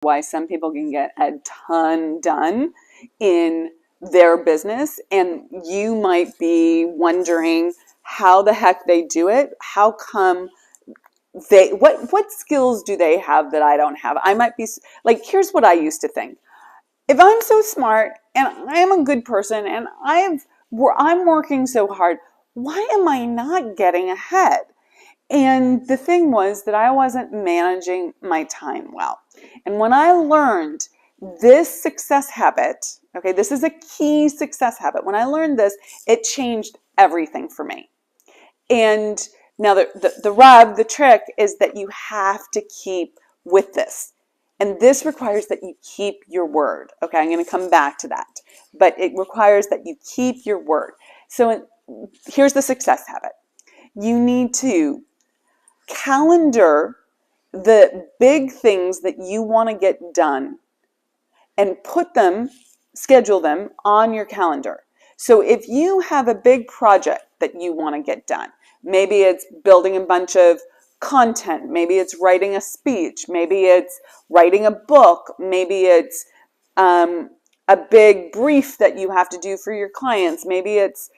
why some people can get a ton done in their business, and you might be wondering how the heck they do it. How come what skills do they have that I don't have? I might be like, here's what I used to think. If I'm so smart and I am a good person and I'm working so hard, why am I not getting ahead? And the thing was that I wasn't managing my time well. And when I learned this success habit, okay, this is a key success habit. When I learned this, it changed everything for me. And now the trick is that you have to keep with this. And this requires that you keep your word. Okay, I'm going to come back to that. But it requires that you keep your word. So here's the success habit. You need to calendar the big things that you want to get done and schedule them on your calendar. So if you have a big project that you want to get done, maybe it's building a bunch of content, maybe it's writing a speech, maybe it's writing a book, maybe it's a big brief that you have to do for your clients, maybe it's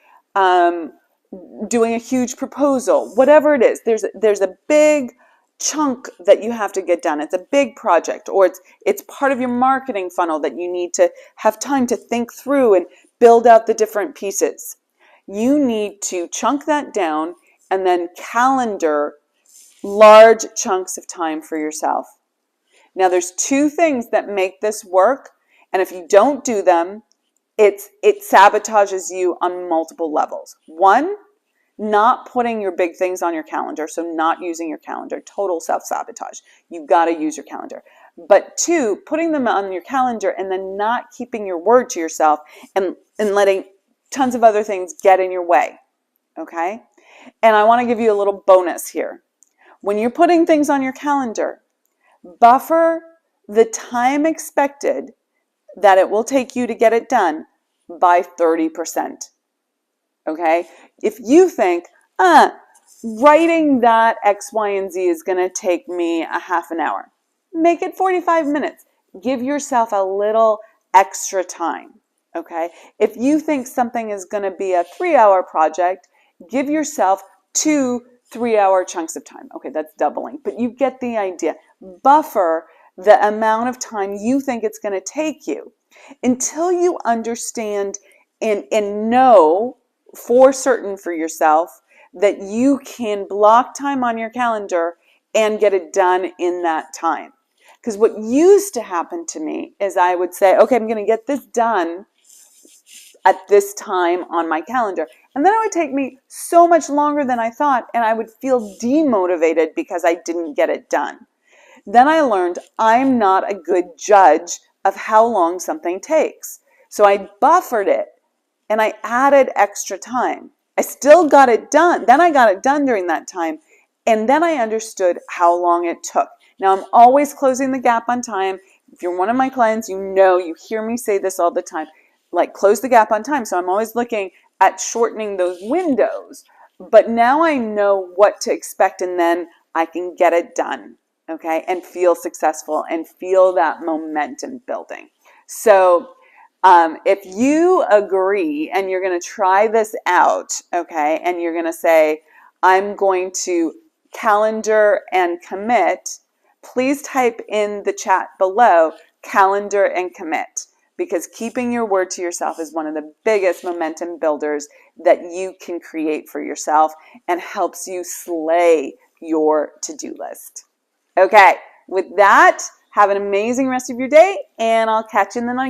doing a huge proposal, whatever it is, there's a big chunk that you have to get done. It's a big project, or it's part of your marketing funnel that you need to have time to think through and build out the different pieces. You need to chunk that down and then calendar large chunks of time for yourself. Now there's two things that make this work, and if you don't do them, it sabotages you on multiple levels. One, not putting your big things on your calendar, so not using your calendar, total self-sabotage. You've got to use your calendar. But two, putting them on your calendar and then not keeping your word to yourself and letting tons of other things get in your way, okay? And I want to give you a little bonus here. When you're putting things on your calendar, buffer the time expected that it will take you to get it done by 30%. Okay? If you think, writing that X, Y, and Z is going to take me a half an hour, make it 45 minutes. Give yourself a little extra time. Okay? If you think something is going to be a 3-hour project, give yourself 2 3-hour chunks of time. Okay, that's doubling, but you get the idea. Buffer the amount of time you think it's going to take you until you understand and know for certain for yourself that you can block time on your calendar and get it done in that time. Because what used to happen to me is I would say, okay, I'm going to get this done at this time on my calendar. And then it would take me so much longer than I thought, and I would feel demotivated because I didn't get it done. Then I learned I'm not a good judge of how long something takes. So I buffered it and I added extra time. I still got it done. Then I got it done during that time. And then I understood how long it took. Now I'm always closing the gap on time. If you're one of my clients, you hear me say this all the time, like close the gap on time. So I'm always looking at shortening those windows. But now I know what to expect, and then I can get it done. Okay, and feel successful and feel that momentum building. So if you agree and you're going to try this out, okay, and you're going to say, I'm going to calendar and commit, please type in the chat below, calendar and commit, because keeping your word to yourself is one of the biggest momentum builders that you can create for yourself and helps you slay your to-do list. Okay, with that, have an amazing rest of your day, and I'll catch you in the next